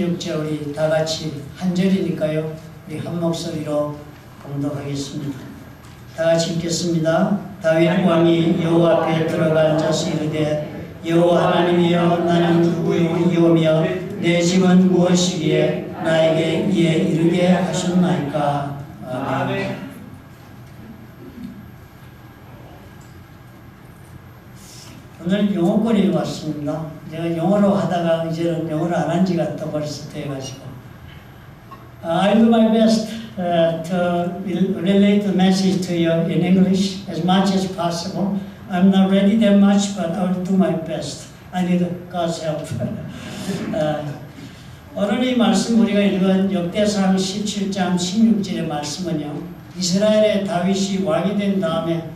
6절 우리 다 같이 한 절이니까요. 우리 한 목소리로 봉독하겠습니다. 다 같이 읽겠습니다. 다윗 왕이 여호와 앞에 들어가 앉아서 이르되 여호와 하나님이여 나는 누구이오며 내 집은 무엇이기에 나에게 이에 이르게 하셨나이까. 아멘. 오늘 영어권에 왔습니다. 제가 영어로 하다가 이제는 영어를 안 한 지가 또 벌써 돼가지고 I'll do my best to relate the message to you in English as much as possible. I'm not ready that much, but I'll do my best. I need God's help. 오늘 이 말씀 우리가 읽은 역대상 17장 16절의 말씀은요, 이스라엘의 다윗이 왕이 된 다음에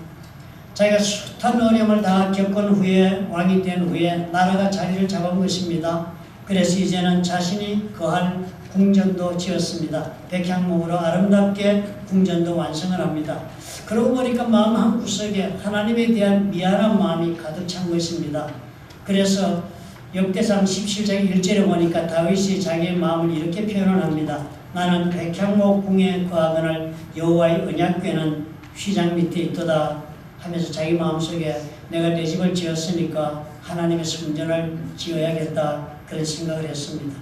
자기가 숱한 어려움을 다 겪은 후에 왕이 된 후에 나라가 자리를 잡은 것입니다. 그래서 이제는 자신이 거할 궁전도 지었습니다. 백향목으로 아름답게 궁전도 완성을 합니다. 그러고 보니까 마음 한구석에 하나님에 대한 미안한 마음이 가득 찬 것입니다. 그래서 역대상 17장 1절에 보니까 다윗이 자기의 마음을 이렇게 표현을 합니다. 나는 백향목 궁에 거하거늘 여호와의 언약궤는 휘장 밑에 있도다 하면서 자기 마음속에 내가 내 집을 지었으니까 하나님의 성전을 지어야겠다 그런 생각을 했습니다.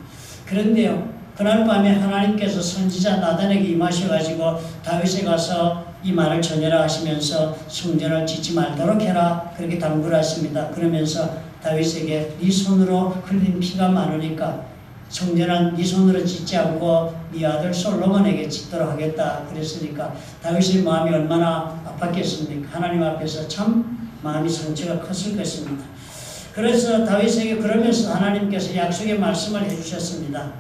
그런데요, 그날 밤에 하나님께서 선지자 나단에게 임하셔가지고 다윗에 가서 이 말을 전해라 하시면서 성전을 짓지 말도록 해라 그렇게 당부를 하십니다. 그러면서 다윗에게 네 손으로 흘린 피가 많으니까 성전은 네 손으로 짓지 않고 네 아들 솔로몬에게 짓도록 하겠다 그랬으니까 다윗의 마음이 얼마나 아팠겠습니까? 하나님 앞에서 참 마음이 상처가 컸을 것입니다. 그래서 다윗에게 그러면서 하나님께서 약속의 말씀을 해주셨습니다.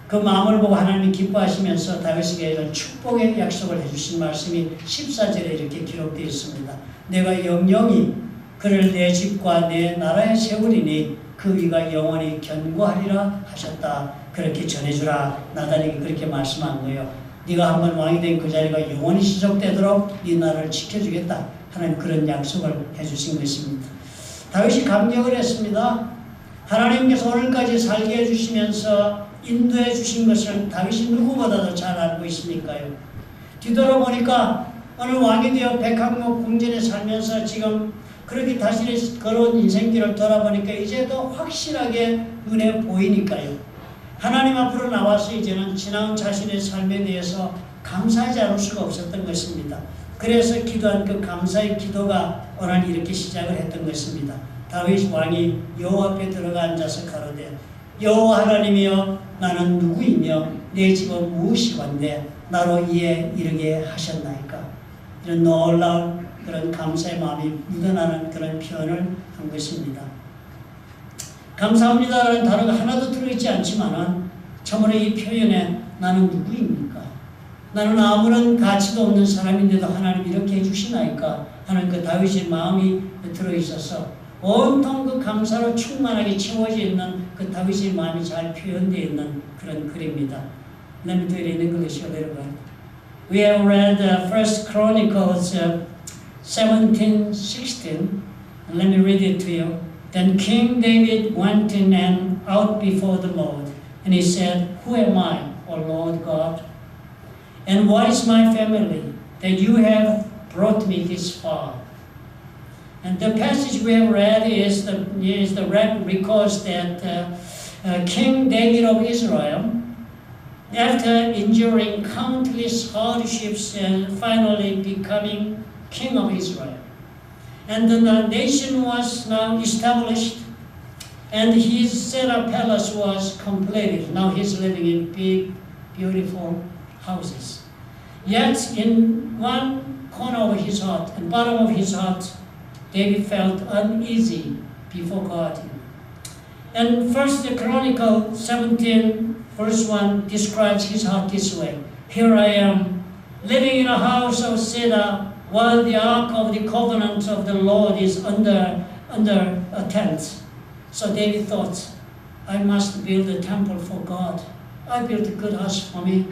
그 마음을 보고 하나님이 기뻐하시면서 다윗에게 이런 축복의 약속을 해주신 말씀이 14절에 이렇게 기록되어 있습니다. 내가 영영이 그를 내 집과 내 나라에 세우리니 그 위가 영원히 견고하리라 하셨다. 그렇게 전해주라. 나단에게 그렇게 말씀한 거예요. 네가 한번 왕이 된 그 자리가 영원히 지속되도록 네 나라를 지켜주겠다. 하나님 그런 약속을 해주신 것입니다. 다윗이 감격을 했습니다. 하나님께서 오늘까지 살게 해주시면서 인도해 주신 것을 다윗이 누구보다도 잘 알고 있으니까요. 뒤돌아보니까 오늘 왕이 되어 백향목 궁전에 살면서 지금 그렇게 자신의 걸어온 인생길을 돌아보니까 이제도 확실하게 눈에 보이니까요. 하나님 앞으로 나와서 이제는 지나온 자신의 삶에 대해서 감사하지 않을 수가 없었던 것입니다. 그래서 기도한 그 감사의 기도가 오늘 이렇게 시작을 했던 것입니다. 다윗 왕이 여호와 앞에 들어가 앉아서 가로되 여호와 하나님이여 나는 누구이며 내 집은 무엇이건대 나로 이에 이르게 하셨나이까. 이런 놀라운 그런 감사의 마음이 묻어나는 그런 표현을 한 것입니다. 감사합니다라는 단어가 하나도 들어있지 않지만은 참으로 이 표현에 나는 누구입니까? 나는 아무런 가치도 없는 사람인데도 하나님 이렇게 해주시나이까 하는 그 다윗의 마음이 들어있어서 온통 그 감사로 충만하게 채워져 있는 그 다윗의 마음이 잘 표현되어 있는 그런 글입니다. Let me do it in English a little bit. We have read 1 Chronicles 17:16. Let me read it to you. Then King David went in and out before the Lord, and he said, Who am I, O Lord God? And what is my family, that you have brought me this far? And the passage we have read is the records that King David of Israel, after enduring countless hardships and finally becoming king of Israel. And the nation was now established and his set-up palace was completed. Now he's living in big, beautiful houses. Yet in one corner of his heart and bottom of his heart, David felt uneasy before God. And 1 Chronicles 17 verse 1 describes his heart this way. Here I am, living in a house of cedar, while the ark of the covenant of the Lord is under a tent. So David thought, I must build a temple for God. I built a good house for me.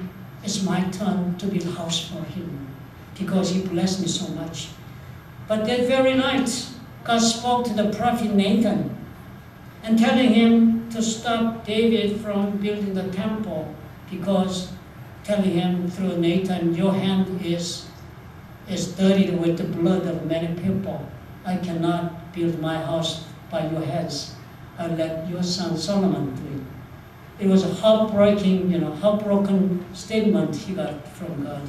It's my turn to build a house for him because he blessed me so much. But that very night, God spoke to the prophet Nathan and telling him to stop David from building the temple because telling him through Nathan, your hand is dirty with the blood of many people. I cannot build my house by your hands. I'll let your son Solomon do it. It was a heartbroken statement he got from God.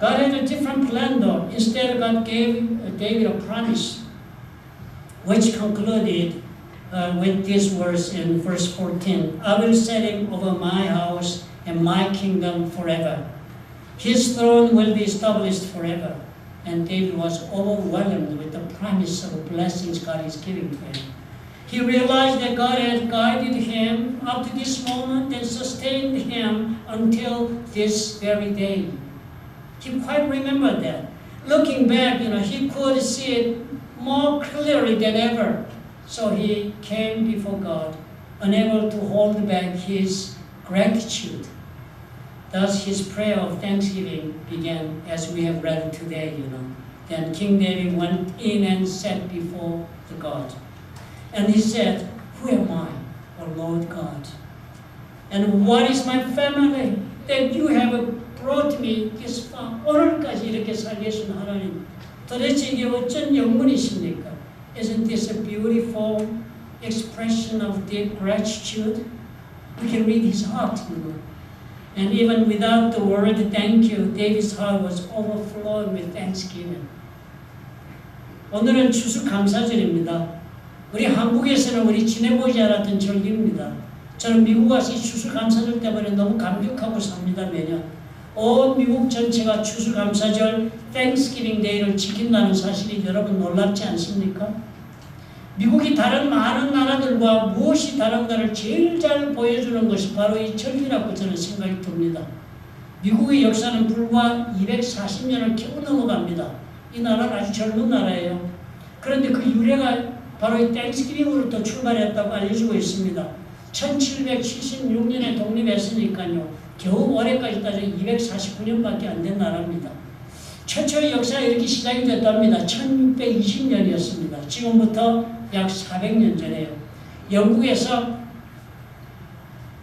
God had a different plan though. Instead, God gave David a promise, which concluded with these words in verse 14. I will set him over my house and my kingdom forever. His throne will be established forever. And David was overwhelmed with the promise of blessings God is giving to him. He realized that God had guided him up to this moment and sustained him until this very day. He quite remembered that. Looking back, he could see it more clearly than ever. So he came before God, unable to hold back his gratitude. Thus his prayer of thanksgiving began as we have read today, Then King David went in and sat before the God. And he said, who am I, O Lord God? And what is my family that you have brought me this far? 오늘까지 이렇게 살게 하신 하나님. 도대체 이게 어쩐 영문이십니까? Isn't this a beautiful expression of deep gratitude? We can read his heart, And even without the word thank you, David's heart was overflowing with thanksgiving. 오늘은 추수감사절입니다. 우리 한국에서는 우리 지내보지 않았던 절기입니다. 저는 미국 와서 이 추수감사절 때문에 너무 감격하고 삽니다, 매년. 온 미국 전체가 추수감사절 Thanksgiving Day를 지킨다는 사실이 여러분 놀랍지 않습니까? 미국이 다른 많은 나라들과 무엇이 다른가를 제일 잘 보여주는 것이 바로 이 절기라고 저는 생각이 듭니다. 미국의 역사는 불과 240년을 겨우 넘어갑니다. 이 나라는 아주 젊은 나라예요. 그런데 그 유래가 바로 이 땡스기빙으로부터 출발했다고 알려지고 있습니다. 1776년에 독립했으니까요. 겨우 올해까지 따져 249년밖에 안 된 나라입니다. 최초의 역사가 이렇게 시작이 됐답니다. 1620년이었습니다. 지금부터 약 400년 전에요. 영국에서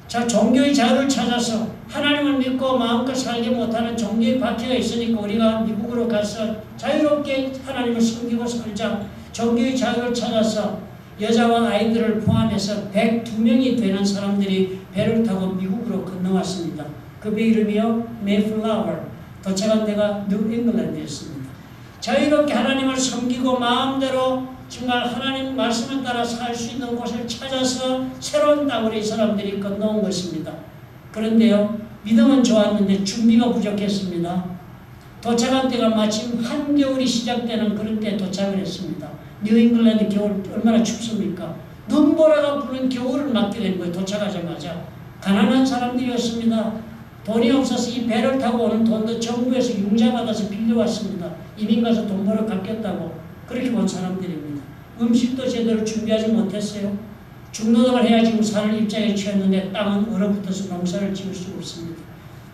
종교의 자유를 찾아서 하나님을 믿고 마음껏 살지 못하는 종교의 박해가 있으니까 우리가 미국으로 가서 자유롭게 하나님을 섬기고 살자. 종교의 자유를 찾아서 여자와 아이들을 포함해서 102명이 되는 사람들이 배를 타고 미국으로 건너왔습니다. 그 배 이름이요 메이플라워. 도착한 데가 뉴 잉글랜드였습니다. 자유롭게 하나님을 섬기고 마음대로 정말 하나님 말씀에 따라 살 수 있는 곳을 찾아서 새로운 땅으로 이 사람들이 건너온 것입니다. 그런데요, 믿음은 좋았는데 준비가 부족했습니다. 도착한 때가 마침 한겨울이 시작되는 그런 때에 도착을 했습니다. 뉴 잉글랜드 겨울 얼마나 춥습니까? 눈보라가 부는 겨울을 맞게 된 거예요. 도착하자마자. 가난한 사람들이었습니다. 돈이 없어서 이 배를 타고 오는 돈도 정부에서 융자받아서 빌려왔습니다. 이민 가서 돈 벌어 갚겠다고. 그렇게 온 사람들입니다. 음식도 제대로 준비하지 못했어요. 중노동을 해야 지금 살 입장에 처했는데 땅은 얼어붙어서 농사를 지을 수 없습니다.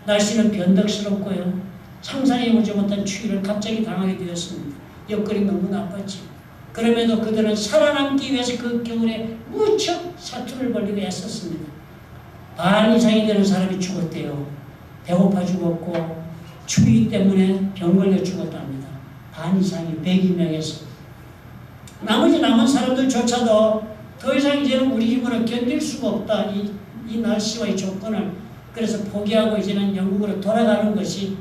날씨는 변덕스럽고요. 상상해보지 못한 추위를 갑자기 당하게 되었습니다. 여건이 너무 나빴지. 그럼에도 그들은 살아남기 위해서 그 겨울에 무척 사투를 벌리고 애썼습니다. 반 이상이 되는 사람이 죽었대요. 배고파 죽었고 추위 때문에 병 걸려 죽었답니다. 반 이상이 102명에서. 나머지 남은 사람들조차도 더 이상 이제는 우리 힘으로 견딜 수가 없다. 이 날씨와 이 조건을. 그래서 포기하고 이제는 영국으로 돌아가는 것이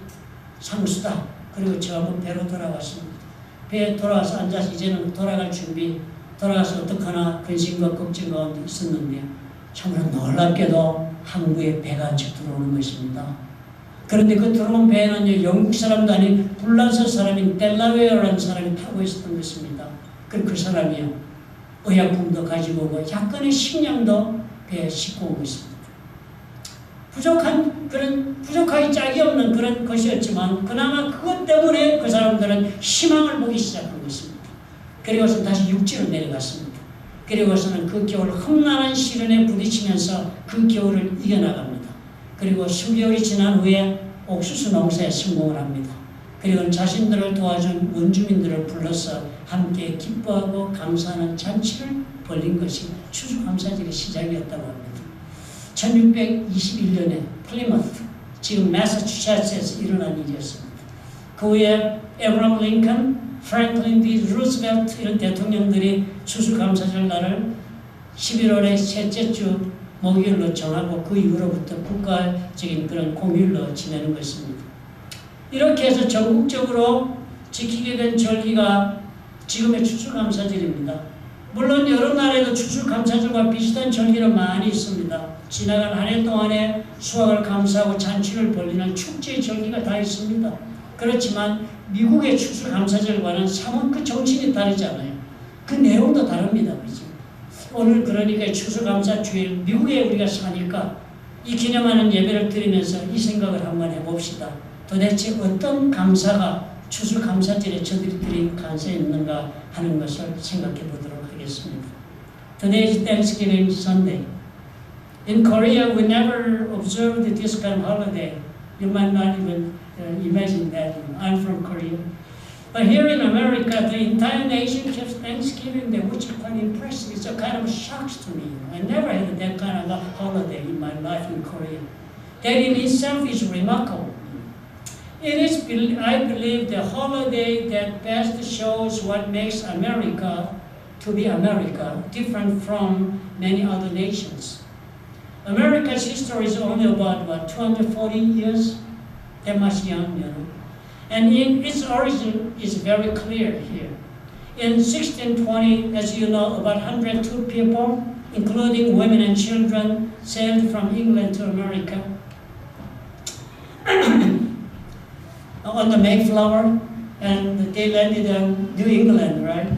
상수다. 그리고 저 한번 배로 돌아왔습니다. 배에 돌아와서 앉아서 이제는 돌아갈 준비, 돌아가서 어떡하나 근심과 걱정 가운데 있었는데요. 참으로 놀랍게도 항구에 배가 쭉 들어오는 것입니다. 그런데 그 들어온 배에는요, 영국 사람도 아닌 불란서 사람인 델라웨어라는 사람이 타고 있었던 것입니다. 그 사람이요, 의약품도 가지고 오고 약간의 식량도 배에 싣고 오고 있습니다. 부족하기 짝이 없는 그런 것이었지만 그나마 그것 때문에 그 사람들은 희망을 보기 시작한 것입니다. 그리고서 다시 육지로 내려갔습니다. 그리고서는 그 겨울 험난한 시련에 부딪히면서 그 겨울을 이겨나갑니다. 그리고 수개월이 지난 후에 옥수수 농사에 성공을 합니다. 그리고 자신들을 도와준 원주민들을 불러서 함께 기뻐하고 감사하는 잔치를 벌린 것이 추수감사절의 시작이었다고 합니다. 1621년에 플리머스, 지금 매사추세츠에서 일어난 일이었습니다. 그 후에 에브라함 링컨, 프랭클린 D. 루스벨트 이런 대통령들이 추수감사절 날을 11월의 셋째 주 목요일로 정하고 그 이후로부터 국가적인 그런 공휴일로 지내는 것입니다. 이렇게 해서 전국적으로 지키게 된 절기가 지금의 추수감사절입니다. 물론 여러 나라에도 추수감사절과 비슷한 절기는 많이 있습니다. 지나간 한 해 동안에 수확을 감사하고 잔치를 벌리는 축제의 절기가 다 있습니다. 그렇지만 미국의 추수감사절과는 사뭇 그 정신이 다르잖아요. 그 내용도 다릅니다. 그죠? 오늘 그러니까 추수감사주일 미국에 우리가 사니까 이 기념하는 예배를 드리면서 이 생각을 한번 해봅시다. 도대체 어떤 감사가 추수감사절에 저들이 드린 감사에 있는가 하는 것을 생각해 보도록 하겠습니다. Today is Thanksgiving Sunday. In Korea, we never observed this kind of holiday. You might not even imagine that. I'm from Korea. But here in America, the entire nation keeps Thanksgiving Day, which is quite impressive. It's a kind of shock to me. I never had that kind of a holiday in my life in Korea. That in itself is remarkable. It is, I believe, the holiday that best shows what makes America to be America, different from many other nations. America's history is only about, 240 years? That much young, you know. And its origin is very clear here. In 1620, as you know, about 102 people, including women and children, sailed from England to America on the Mayflower, and they landed in New England, right?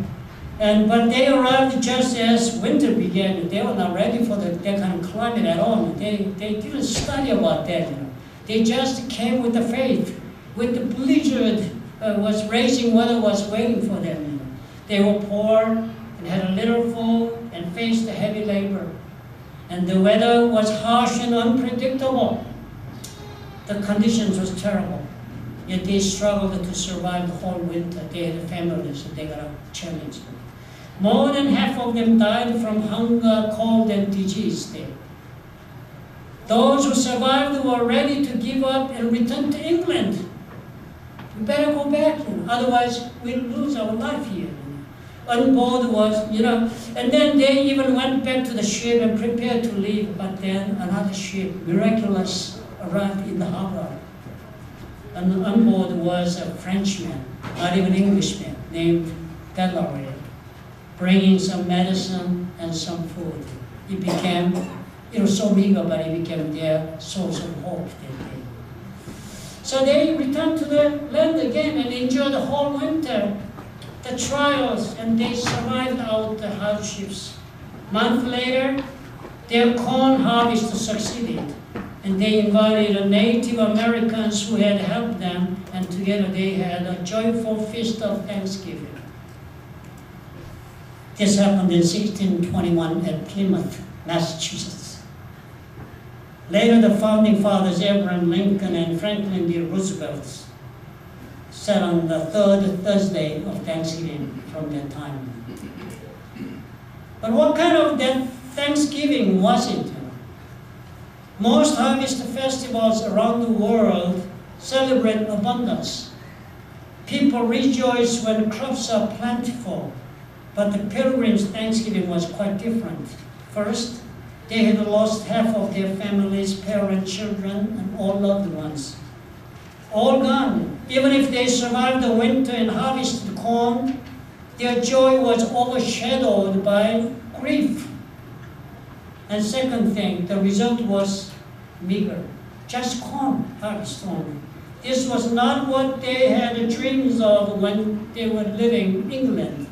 But they arrived just as winter began. They were not ready for that kind of climate at all. They didn't study about that. You know. They just came with the faith, with the blizzard was raging, weather was waiting for them. You know. They were poor and had a little food and faced heavy labor. And the weather was harsh and unpredictable. The conditions was terrible. Yet they struggled to survive the whole winter. They had families, so they got a challenge. More than half of them died from hunger, cold, and disease there. Those who survived were ready to give up and return to England. We better go back, you know, otherwise we'll lose our life here. On board was, you know, and then they even went back to the ship and prepared to leave, but then another ship, miraculous, arrived in the harbor. And on board was a Frenchman, not even Englishman, named Delaware, bringing some medicine and some food. It was so meager, but it became their source of hope that day. So they returned to the land again and enjoyed the whole winter, the trials, and they survived out the hardships. A month later, their corn harvest succeeded, and they invited Native Americans who had helped them, and together they had a joyful feast of Thanksgiving. This happened in 1621 at Plymouth, Massachusetts. Later, the founding fathers, Abraham Lincoln and Franklin D. Roosevelt, sat on the third Thursday of Thanksgiving from that time. But what kind of that Thanksgiving was it? Most harvest festivals around the world celebrate abundance. People rejoice when crops are plentiful, but the Pilgrims' Thanksgiving was quite different. First, they had lost half of their families, parents, children, and all loved ones. All gone. Even if they survived the winter and harvested corn, their joy was overshadowed by grief. And second thing, the result was meager. Just corn harvest only. This was not what they had dreams of when they were living in England.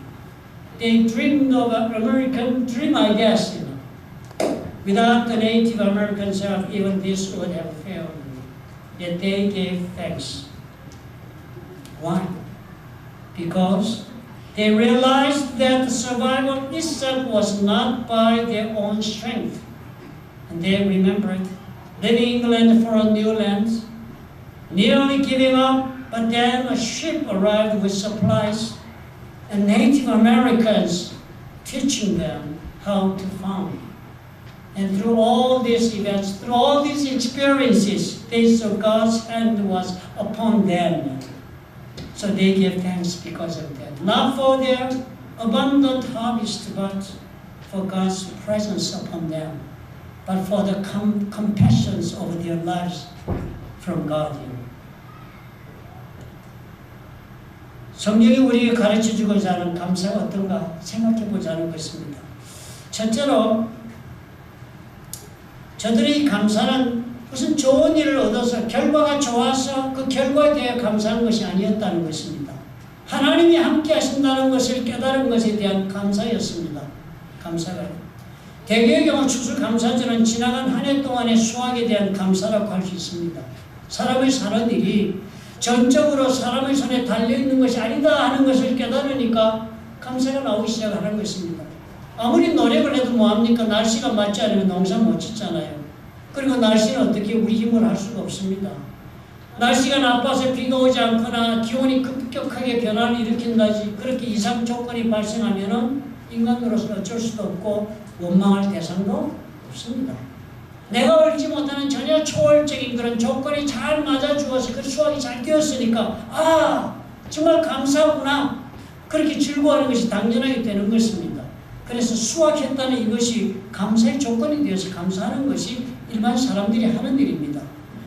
They dreamed of an American dream, I guess. You know. Without the Native Americans' help, even this would have failed. Yet they gave thanks. Why? Because they realized that the survival itself was not by their own strength. And they remembered leaving England for a new land, nearly giving up, but then a ship arrived with supplies, and Native Americans teaching them how to farm. And through all these events, through all these experiences, they saw God's hand was upon them. So they gave thanks because of that. Not for their abundant harvest, but for God's presence upon them. But for the compassions over their lives from God. 성경이 우리에게 가르쳐주고자 하는 감사가 어떤가 생각해보자 하는 것입니다. 첫째로 저들의 감사는 무슨 좋은 일을 얻어서 결과가 좋아서 그 결과에 대해 감사하는 것이 아니었다는 것입니다. 하나님이 함께 하신다는 것을 깨달은 것에 대한 감사였습니다. 감사가. 대개의 경우 추수감사절은 지나간 한 해 동안의 수확에 대한 감사라고 할 수 있습니다. 사람의 사는 일이 전적으로 사람의 손에 달려있는 것이 아니다 하는 것을 깨달으니까 감사가 나오기 시작하는 것입니다. 아무리 노력을 해도 뭐합니까? 날씨가 맞지 않으면 농사 못 짓잖아요. 그리고 날씨는 어떻게 우리 힘으로 할 수가 없습니다. 날씨가 나빠서 비가 오지 않거나 기온이 급격하게 변화를 일으킨다지 그렇게 이상 조건이 발생하면은 인간으로서 어쩔 수도 없고 원망할 대상도 없습니다. 내가 알지 못하는 전혀 초월적인 그런 조건이 잘 맞아 주어서 그 수확이 잘 되었으니까 아 정말 감사하구나 그렇게 즐거워하는 것이 당연하게 되는 것입니다. 그래서 수확했다는 이것이 감사의 조건이 되어서 감사하는 것이 일반 사람들이 하는 일입니다.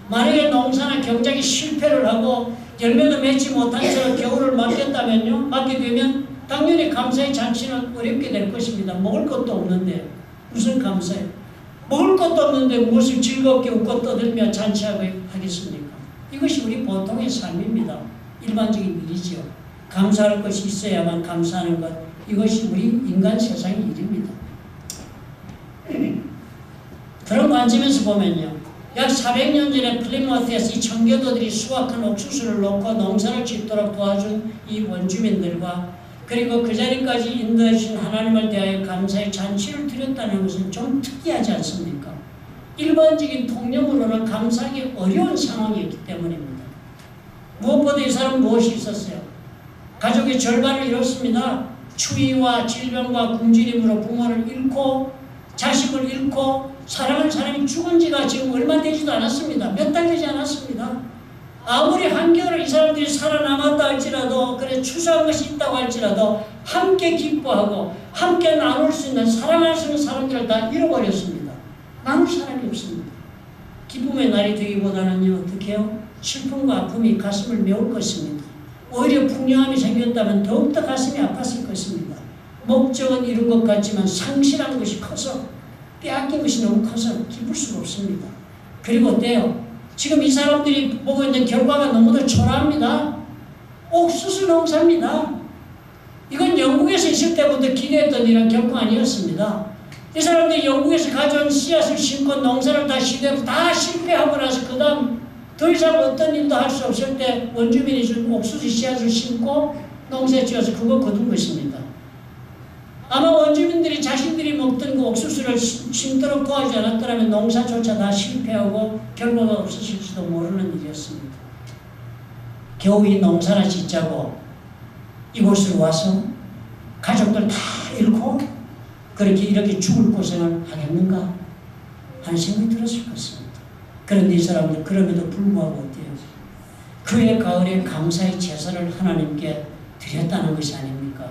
만약에 농사나 경작이 실패를 하고 열매도 맺지 못한 채로 겨울을 맞겠다면요, 맞게 되면 당연히 감사의 잔치는 어렵게 될 것입니다. 먹을 것도 없는데 무슨 감사예요? 먹을 것도 없는데 무엇을 즐겁게 웃고 떠들며 잔치하겠습니까? 이것이 우리 보통의 삶입니다. 일반적인 일이지요. 감사할 것이 있어야만 감사하는 것, 이것이 우리 인간 세상의 일입니다. 그런 관점에서 보면요, 약 400년 전에 플리머스에서 이 청교도들이 수확한 옥수수를 놓고 농사를 짓도록 도와준 이 원주민들과 그리고 그 자리까지 인도해 주신 하나님을 대하여 감사의 잔치를 드렸다는 것은 좀 특이하지 않습니까? 일반적인 통념으로는 감사하기 어려운 상황이었기 때문입니다. 무엇보다 이 사람은 무엇이 있었어요? 가족의 절반을 잃었습니다. 추위와 질병과 굶주림으로 부모를 잃고 자식을 잃고 사랑하는 사람이 죽은 지가 지금 얼마 되지도 않았습니다. 몇 달 되지 않았습니다. 아무리 한겨울에 이 사람들이 살아남았다 할지라도 그래 추수한 것이 있다고 할지라도 함께 기뻐하고 함께 나눌 수 있는 사랑할 수 있는 사람들을 다 잃어버렸습니다. 나눌 사람이 없습니다. 기쁨의 날이 되기보다는요 어떻게 해요? 슬픔과 아픔이 가슴을 메울 것입니다. 오히려 풍요함이 생겼다면 더욱더 가슴이 아팠을 것입니다. 목적은 이룬 것 같지만 상실한 것이 커서 빼앗긴 것이 너무 커서 기쁠 수가 없습니다. 그리고 어때요? 지금 이 사람들이 보고 있는 결과가 너무도 초라합니다. 옥수수 농사입니다. 이건 영국에서 있을 때부터 기대했던 이런 결과 아니었습니다. 이 사람들이 영국에서 가져온 씨앗을 심고 농사를 다 시도해서 다 실패하고 나서 그 다음 더 이상 어떤 일도 할 수 없을 때 원주민이 준 옥수수 씨앗을 심고 농사에 지어서 그거 거둔 것입니다. 아마 원주민들이 자신들이 먹던 그 옥수수를 심도록 도와주지 않았더라면 농사조차 다 실패하고 결과가 없었을지도 모르는 일이었습니다. 겨우 이 농사나 짓자고 이곳으로 와서 가족들 다 잃고 그렇게 이렇게 죽을 고생을 하겠는가 하는 생각이 들었을 것입니다. 그런데 이 사람들 그럼에도 불구하고 어때요? 그의 가을에 감사의 제사를 하나님께 드렸다는 것이 아닙니까?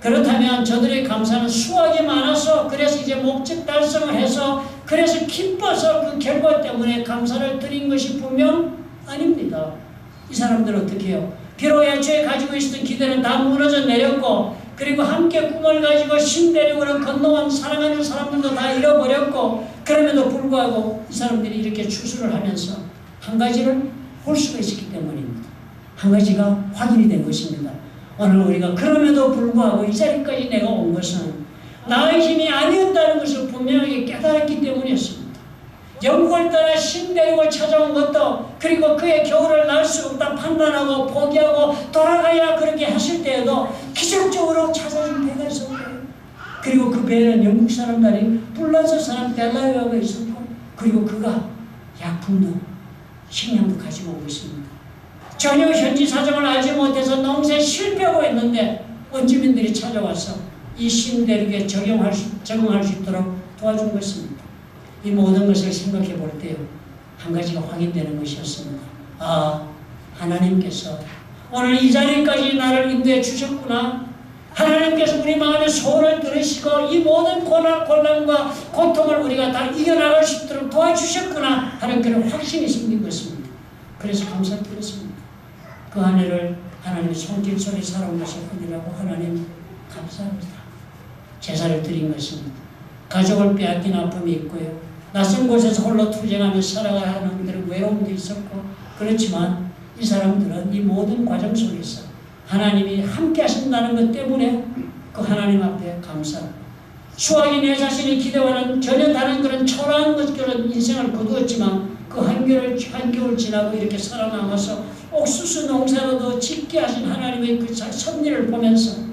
그렇다면 저들의 감사는 수확이 많아서 그래서 이제 목적 달성을 해서 그래서 기뻐서 그 결과 때문에 감사를 드린 것이 분명 아닙니다. 이 사람들은 어떻게 해요? 비록 애초에 가지고 있었던 기대는 다 무너져 내렸고 그리고 함께 꿈을 가지고 신대륙으로 건너온 사랑하는 사람들도 다 잃어버렸고 그럼에도 불구하고 이 사람들이 이렇게 추수를 하면서 한 가지를 볼 수가 있었기 때문입니다. 한 가지가 확인이 된 것입니다. 오늘 우리가 그럼에도 불구하고 이 자리까지 내가 온 것은 나의 힘이 아니었다는 것을 분명하게 깨달았기 때문이었습니다. 영국을 떠나 신대륙을 찾아온 것도 그리고 그의 겨울을 날 수 없다 판단하고 포기하고 돌아가야 그렇게 하실 때에도 기적적으로 찾아준 배가 있었고 그리고 그 배에는 영국 사람들이 불란서 사람 델라웨어가 있었고 그리고 그가 약품도 식량도 가지고 오고 있습니다. 전혀 현지 사정을 알지 못해서 농사에 실패하고 있는데 원주민들이 찾아와서 이 신대륙에 적용할 수 있도록 도와준 것입니다. 이 모든 것을 생각해 볼 때요, 한 가지가 확인되는 것이었습니다. 아, 하나님께서 오늘 이 자리까지 나를 인도해 주셨구나. 하나님께서 우리 마음의 소원을 들으시고 이 모든 고난과 고통을 우리가 다 이겨나갈 수 있도록 도와주셨구나 하는 그런 확신이 생긴 것입니다. 그래서 감사드렸습니다. 그 한 해를 하나님의 손길 속에 살아온 것이 아니라고 하나님 감사합니다. 제사를 드린 것입니다. 가족을 빼앗긴 아픔이 있고요. 낯선 곳에서 홀로 투쟁하며 살아가야 하는 그런 외로움도 있었고, 그렇지만 이 사람들은 이 모든 과정 속에서 하나님이 함께 하신다는 것 때문에 그 하나님 앞에 감사합니다. 수학이 내 자신의 기대와는 전혀 다른 그런 초라한 그런 인생을 거두었지만 그 한겨울 지나고 이렇게 살아남아서 옥수수 농사로도 짓게 하신 하나님의 그 섭리를 보면서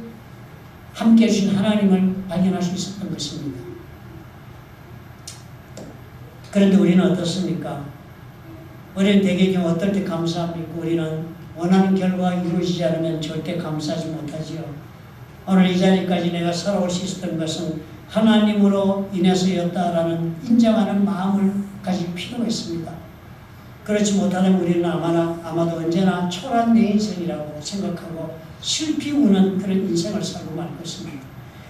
함께 해주신 하나님을 발견할 수 있었던 것입니다. 그런데 우리는 어떻습니까? 우리는 대개 어떨 때 감사합니까? 우리는 원하는 결과가 이루어지지 않으면 절대 감사하지 못하지요. 오늘 이 자리까지 내가 살아올 수 있었던 것은 하나님으로 인해서였다라는 인정하는 마음을 가질 필요가 있습니다. 그렇지 못하면 우리는 아마도 언제나 초라한 내 인생이라고 생각하고 슬피 우는 그런 인생을 살고 말 것입니다.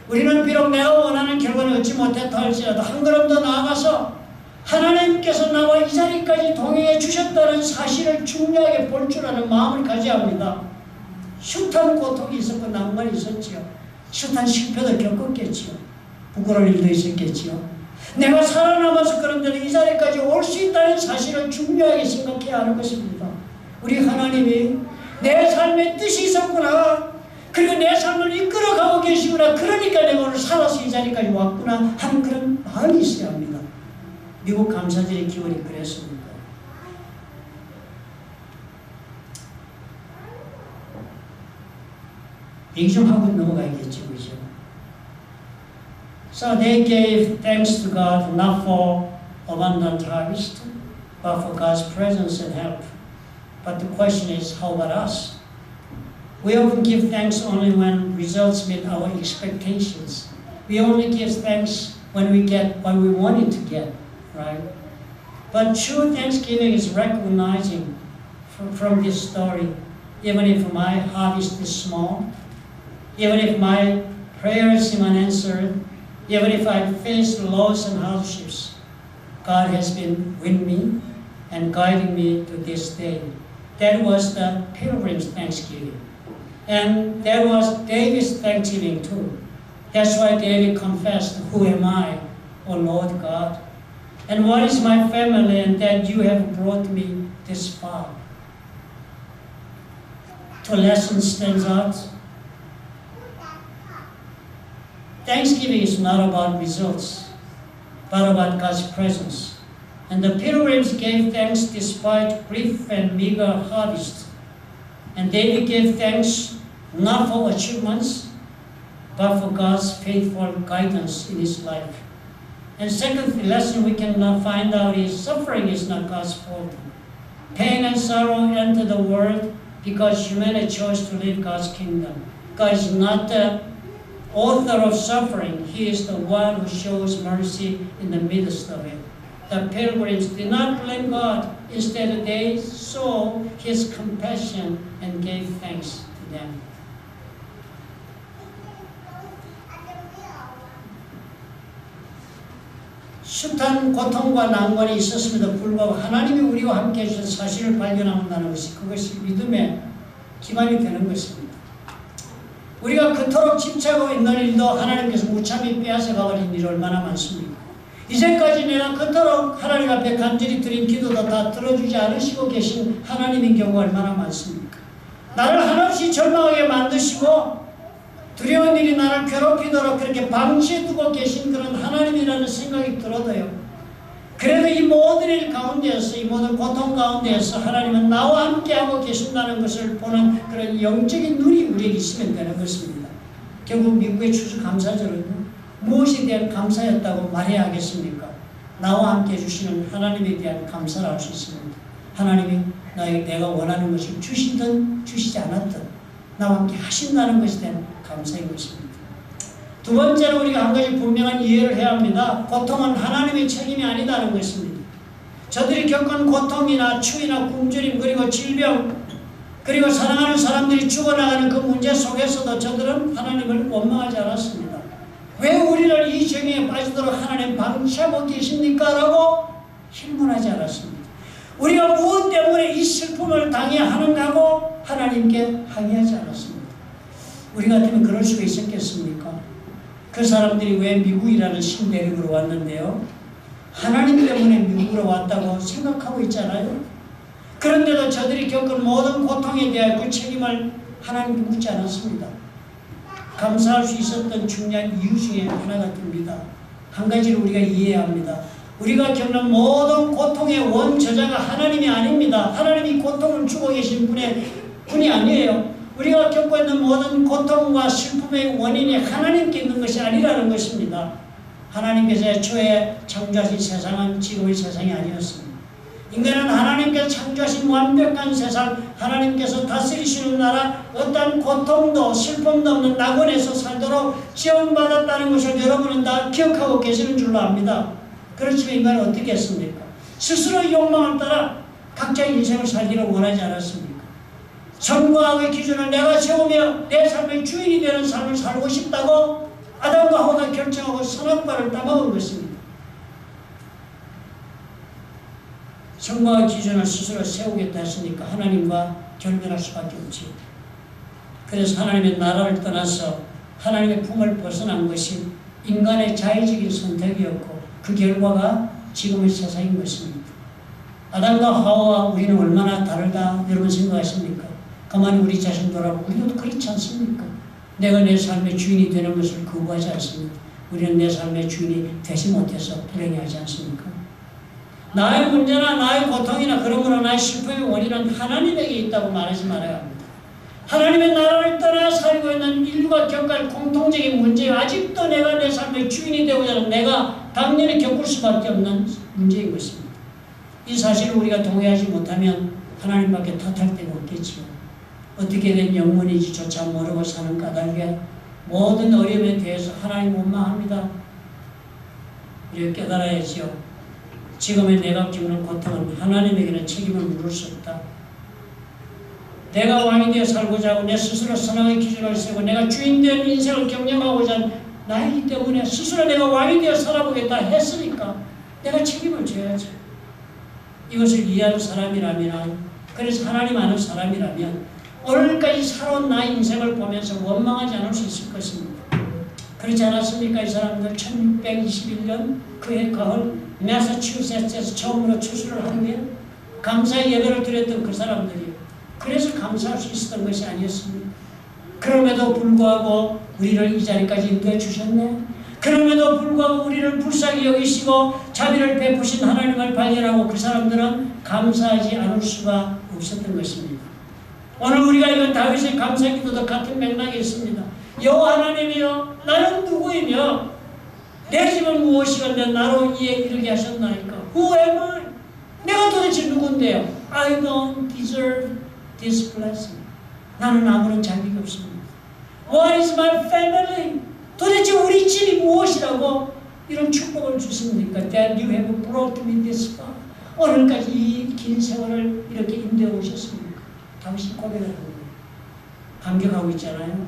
우리는 비록 내가 원하는 결과를 얻지 못했다 할지라도 한 걸음 더 나아가서 하나님께서 나와 이 자리까지 동행해 주셨다는 사실을 중요하게 볼 줄 아는 마음을 가져야 합니다. 숱한 고통이 있었고 낭만이 있었지요. 숱한 실패도 겪었겠지요. 부끄러울 일도 있었겠지요. 내가 살아남아서 그런데도 이 자리까지 올 수 있다는 사실을 중요하게 생각해야 하는 것입니다. 우리 하나님이 내 삶에 뜻이 있었구나. 그리고 내 삶을 이끌어가고 계시구나. 그러니까 내가 오늘 살아서 이 자리까지 왔구나 하는 그런 마음이 있어야 합니다. 미국 감사절의 기원이 그랬습니까? 얘기 좀 하고 넘어가야겠죠, 그죠? So they gave thanks to God not for abundant harvest, but for God's presence and help. But the question is, how about us? We often give thanks only when results meet our expectations. We only give thanks when we get what we wanted to get. Right? But true thanksgiving is recognizing from this story, even if my harvest is small, even if my prayers seem unanswered, even if I face loss and hardships, God has been with me and guiding me to this day. That was the pilgrim's thanksgiving. And that was David's thanksgiving too. That's why David confessed, "Who am I, O Lord God? And what is my family, and that you have brought me this far?" Two lessons stands out. Thanksgiving is not about results, but about God's presence. And the pilgrims gave thanks despite grief and meager harvest. And David gave thanks not for achievements, but for God's faithful guidance in his life. And second lesson we can find out is suffering is not God's fault. Pain and sorrow enter the world because humanity chose to live God's kingdom. God is not the author of suffering. He is the one who shows mercy in the midst of it. The pilgrims did not blame God. Instead, they saw His compassion and gave thanks to them. 숱한 고통과 난관이 있었음에도 불구하고 하나님이 우리와 함께 해주신 사실을 발견한다는 것이 그것이 믿음의 기반이 되는 것입니다. 우리가 그토록 집착하고 있는 일도 하나님께서 무참히 빼앗아가버린 일이 얼마나 많습니까? 이제까지 내가 그토록 하나님 앞에 간절히 드린 기도도 다 들어주지 않으시고 계신 하나님인 경우가 얼마나 많습니까? 나를 한없이 절망하게 만드시고 두려운 일이 나를 괴롭히도록 그렇게 방치해두고 계신 그런 하나님이라는 생각이 들어도요. 그래도 이 모든 일 가운데에서, 이 모든 고통 가운데에서 하나님은 나와 함께하고 계신다는 것을 보는 그런 영적인 눈이 우리에게 있으면 되는 것입니다. 결국 미국의 추수감사절은요, 무엇에 대한 감사였다고 말해야 하겠습니까? 나와 함께 해주시는 하나님에 대한 감사를 할 수 있습니다. 하나님이 내가 원하는 것을 주시든 주시지 않았든 나와 함께 하신다는 것에 대한 감사인 것입니다. 두 번째로 우리가 한 가지 분명한 이해를 해야 합니다. 고통은 하나님의 책임이 아니다는 것입니다. 저들이 겪은 고통이나 추위나 굶주림 그리고 질병 그리고 사랑하는 사람들이 죽어나가는 그 문제 속에서도 저들은 하나님을 원망하지 않았습니다. 왜 우리를 이 정의에 빠지도록 하나님 방치하고 계십니까? 라고 힐문하지 않았습니다. 우리가 무엇 때문에 이 슬픔을 당해야 하는가고 하나님께 항의하지 않았습니다. 우리 같으면 그럴 수가 있었겠습니까? 그 사람들이 왜 미국이라는 신대륙으로 왔는데요? 하나님 때문에 미국으로 왔다고 생각하고 있잖아요. 그런데도 저들이 겪은 모든 고통에 대한 그 책임을 하나님께 묻지 않았습니다. 감사할 수 있었던 중요한 이유 중에 하나가 됩니다. 한 가지를 우리가 이해해야 합니다. 우리가 겪는 모든 고통의 원저자가 하나님이 아닙니다. 하나님이 고통을 주고 계신 분이 아니에요. 우리가 겪고 있는 모든 고통과 슬픔의 원인이 하나님께 있는 것이 아니라는 것입니다. 하나님께서 애초에 창조하신 세상은 지금의 세상이 아니었습니다. 인간은 하나님께서 창조하신 완벽한 세상, 하나님께서 다스리시는 나라, 어떤 고통도 슬픔도 없는 낙원에서 살도록 지원받았다는 것을 여러분은 다 기억하고 계시는 줄로 압니다. 그렇지만 인간은 어떻게 했습니까? 스스로의 욕망을 따라 각자의 인생을 살기를 원하지 않았습니까? 선과학의 기준을 내가 세우며 내 삶의 주인이 되는 삶을 살고 싶다고 아담과 하와가 결정하고 선악과를 따먹은 것입니다. 선과의 기준을 스스로 세우겠다 했으니까 하나님과 결별할 수밖에 없지. 그래서 하나님의 나라를 떠나서 하나님의 품을 벗어난 것이 인간의 자의적인 선택이었고 그 결과가 지금의 세상인 것입니다. 아담과 하와와 우리는 얼마나 다르다 여러분 생각하십니까? 가만히 우리 자신 돌아보고 우리도 그렇지 않습니까? 내가 내 삶의 주인이 되는 것을 거부하지 않습니다. 우리는 내 삶의 주인이 되지 못해서 불행해하지 않습니까? 나의 문제나 나의 고통이나 그러므로 나의 슬픔의 원인은 하나님에게 있다고 말하지 말아야 합니다. 하나님의 나라를 떠나 살고 있는 인류가 겪을 공통적인 문제, 아직도 내가 내 삶의 주인이 되고자 하는 내가 당연히 겪을 수밖에 없는 문제인 것입니다. 이 사실을 우리가 동의하지 못하면 하나님밖에 탓할 데가 없겠지요. 어떻게 된 영문인지조차 모르고 사는 까닭에 모든 어려움에 대해서 하나님 원망합니다. 우리가 깨달아야지요. 지금의 내가 겪는 고통은 하나님에게는 책임을 물을 수 없다. 내가 왕이 되어 살고자 하고 내 스스로 선악의 기준을 세우고 내가 주인된 인생을 경영하고자 하는 나이기 때문에 스스로 내가 왕이 되어 살아보겠다 했으니까 내가 책임을 져야죠. 이것을 이해하는 사람이라면, 그래서 하나님 아는 사람이라면 오늘까지 살아온 나의 인생을 보면서 원망하지 않을 수 있을 것입니다. 그렇지 않았습니까? 이 사람들 1621년 그해 가을 매사추세츠에서 처음으로 추수를 한 후에 감사의 예배를 드렸던 그 사람들이에요. 그래서 감사할 수 있었던 것이 아니었습니까? 그럼에도 불구하고 우리를 이 자리까지 인도해 주셨네. 그럼에도 불구하고 우리를 불쌍히 여기시고 자비를 베푸신 하나님을 발견하고 그 사람들은 감사하지 않을 수가 없었던 것입니다. 오늘 우리가 이건 다윗의 감사기도도 같은 맥락이 있습니다. 여호와 하나님이여 나는 누구이며 내 집은 무엇이건데 나로 이에 이르게 하셨나이까? Who am I? 내가 도대체 누군데요? I don't deserve this blessing. 나는 아무런 자격이 없습니다. What is my family? 도대체 우리 집이 무엇이라고 이런 축복을 주십니까? That you have brought me this far. 오늘까지 이 긴 세월을 이렇게 인도해 오셨습니까? 다윗이 고백을 하는 거예요. 감격하고 있잖아요.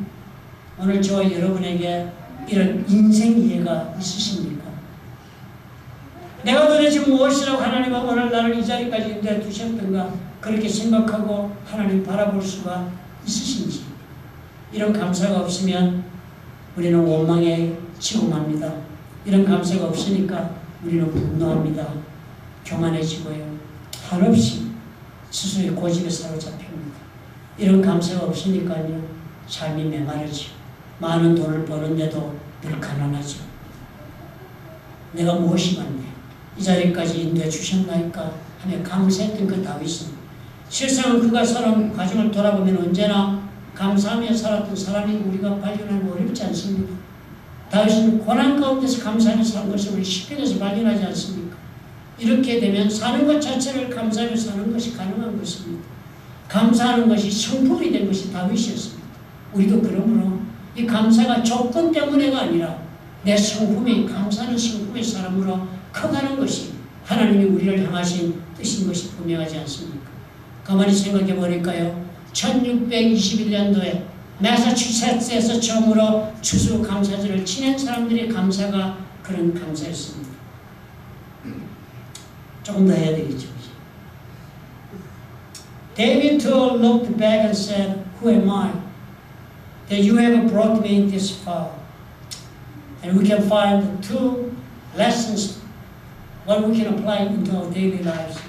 오늘 저와 여러분에게 이런 인생 이해가 있으십니까? 내가 도대체 무엇이라고 하나님은 오늘 나를 이 자리까지 인도해 두셨던가 그렇게 생각하고 하나님 바라볼 수가 있으신지. 이런 감사가 없으면 우리는 원망에 치고맙니다. 이런 감사가 없으니까 우리는 분노합니다. 교만해지고요. 한없이 스스로의 고집에 사로잡힙니다. 이런 감사가 없으니까요. 삶이 메마르죠. 많은 돈을 버는데도 늘 가난하죠. 내가 무엇이 많네. 이 자리까지 인도해 주셨나이까 하며 감사했던 그 다윗은 실상은 그가 살아온 과정을 돌아보면 언제나 감사하며 살았던 사람이 우리가 발견하기 어렵지 않습니다. 다윗은 고난 가운데서 감사하며 사는 것을 우리 시편에서 발견하지 않습니까? 이렇게 되면 사는 것 자체를 감사하며 사는 것이 가능한 것입니다. 감사하는 것이 성품이 된 것이 다윗이었습니다. 우리도 그러므로 이 감사가 조건 때문에가 아니라 내 성품이 감사하는 성품의 사람으로 커가는 것이 하나님이 우리를 향하신 뜻인 것이 분명하지 않습니까? 가만히 생각해 버릴까요? 1621년도에 매사추세츠에서 처음으로 추수감사절을 지낸 사람들의 감사가 그런 감사였습니다. 조금 더 해야 되겠죠. David too looked back and said, Who am I that you have brought me this far? And we can find two lessons what we can apply into our daily lives.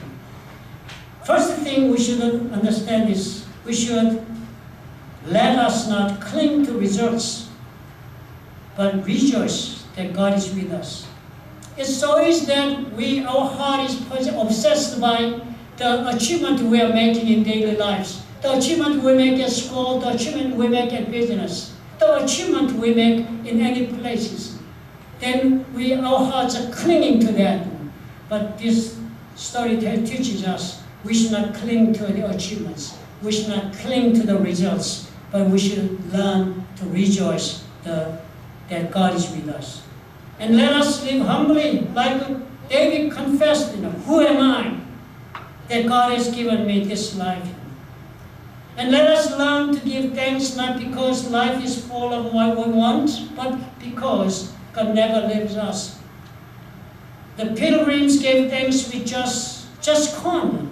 First thing we should understand is we should let us not cling to results, but rejoice that God is with us. It's so easy that our heart is obsessed by the achievement we are making in daily lives, the achievement we make at school, the achievement we make at business, the achievement we make in any places. Then our hearts are clinging to that. But this story teaches us we should not cling to the achievements. We should not cling to the results, but we should learn to rejoice that God is with us. And let us live humbly, like David confessed, who am I that God has given me this life? And let us learn to give thanks not because life is full of what we want, but because God never leaves us. The pilgrims gave thanks with just corn.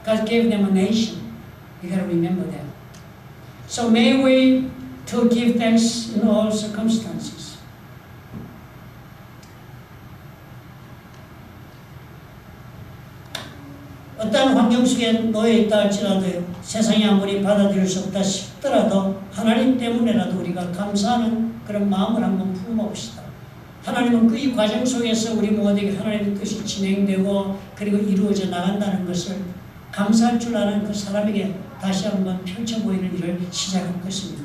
God gave them a nation. You got to remember that. So may we to give thanks in all circumstances. 어떤 환경 속에 놓여 있다 할지라도 세상이 아무리 받아들일 수 없다 싶더라도 하나님 때문에라도 우리가 감사하는 그런 마음을 한번 품어봅시다. 하나님은 그 이 과정 속에서 우리 모두에게 하나님의 뜻이 진행되고 그리고 이루어져 나간다는 것을 감사할 줄 아는 그 사람에게 다시 한번 펼쳐 보이는 일을 시작할 것입니다.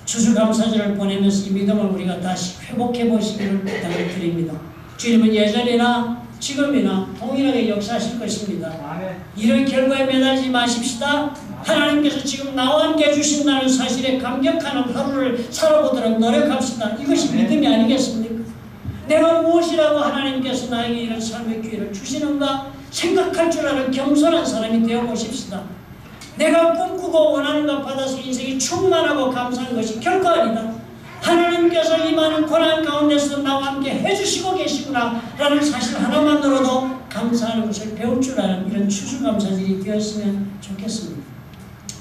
추수감사절을 보내면서 이 믿음을 우리가 다시 회복해 보시기를 부탁을 드립니다. 주님은 예전이나 지금이나 동일하게 역사하실 것입니다. 이런 결과에 매달리지 마십시다. 하나님께서 지금 나와 함께 해주신다는 사실에 감격하는 하루를 살아보도록 노력합시다. 이것이 믿음이 아니겠습니까? 내가 무엇이라고 하나님께서 나에게 이런 삶의 기회를 주시는가 생각할 줄 아는 겸손한 사람이 되어보십시다. 내가 꿈꾸고 원하는 것 받아서 인생이 충만하고 감사한 것이 결코 아니다. 하나님께서 이 많은 고난 가운데서 나와 함께 해주시고 계시구나 라는 사실 하나만으로도 감사하는 것을 배울 줄 아는 이런 추수감사절이 되었으면 좋겠습니다.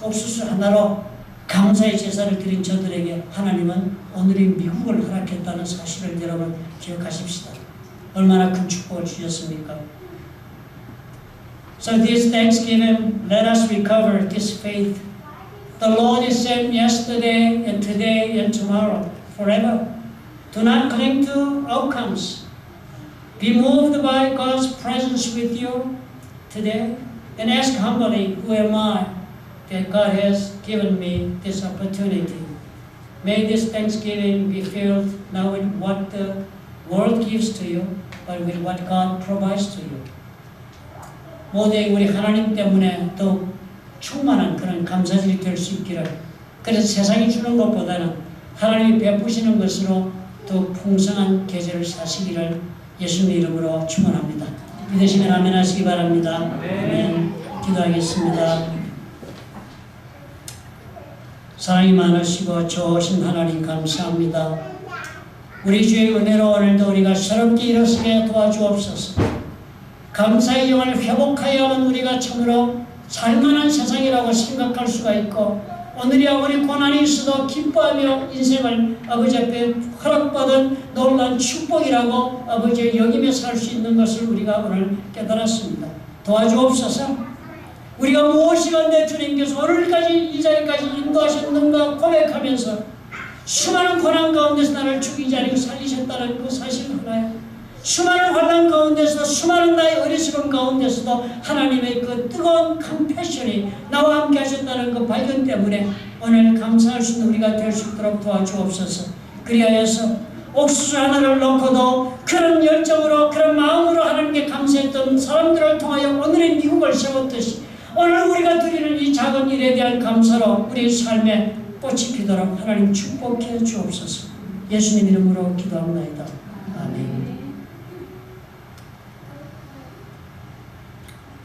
옥수수 하나로 감사의 제사를 드린 저들에게 하나님은 오늘의 미국을 허락했다는 사실을 여러분 기억하십시다. 얼마나 큰 축복을 주셨습니까? So this Thanksgiving, let us recover this faith. The Lord is same yesterday and today and tomorrow, forever. Do not cling to outcomes. Be moved by God's presence with you today and ask humbly, who am I that God has given me this opportunity? May this Thanksgiving be filled not with what the world gives to you, but with what God provides to you. 모두에게 우리 하나님 때문에 더 충만한 그런 감사절이 될 수 있기를, 그래서 세상이 주는 것보다는 하나님이 베푸시는 것으로 더 풍성한 계절을 사시기를 예수님의 이름으로 축원합니다. 믿으시면 아멘 하시기 바랍니다. 아멘. 기도하겠습니다. 사랑이 많으시고 좋으신 하나님 감사합니다. 우리 주의 은혜로 오늘도 우리가 새롭게 일어서게 도와주옵소서. 감사의 영을 회복하여야만 우리가 참으로 살만한 세상이라고 생각할 수가 있고, 오늘이 아무리 고난이 있어도 기뻐하며 인생을 아버지 앞에 허락받은 놀라운 축복이라고 아버지의 여김에 살 수 있는 것을 우리가 오늘 깨달았습니다. 도와주옵소서. 우리가 무엇이건데 주님께서 오늘까지 이 자리까지 인도하셨는가 고백하면서 수많은 고난 가운데서 나를 죽이 자리에 살리셨다는 그 사실 하나에, 수많은 환난 가운데서 수많은 나의 어리석음 가운데서도 하나님의 그 뜨거운 컴패션이 나와 함께 하셨다는 그 발견 때문에 오늘 감사할 수 있는 우리가 될 수 있도록 도와주옵소서. 그리하여서 옥수수 하나를 놓고도 그런 열정으로 그런 마음으로 하나님께 감사했던 사람들을 통하여 오늘의 미국을 세웠듯이 오늘 우리가 드리는 이 작은 일에 대한 감사로 우리 삶에 꽃이 피도록 하나님 축복해 주옵소서. 예수님 이름으로 기도합니다. 아멘.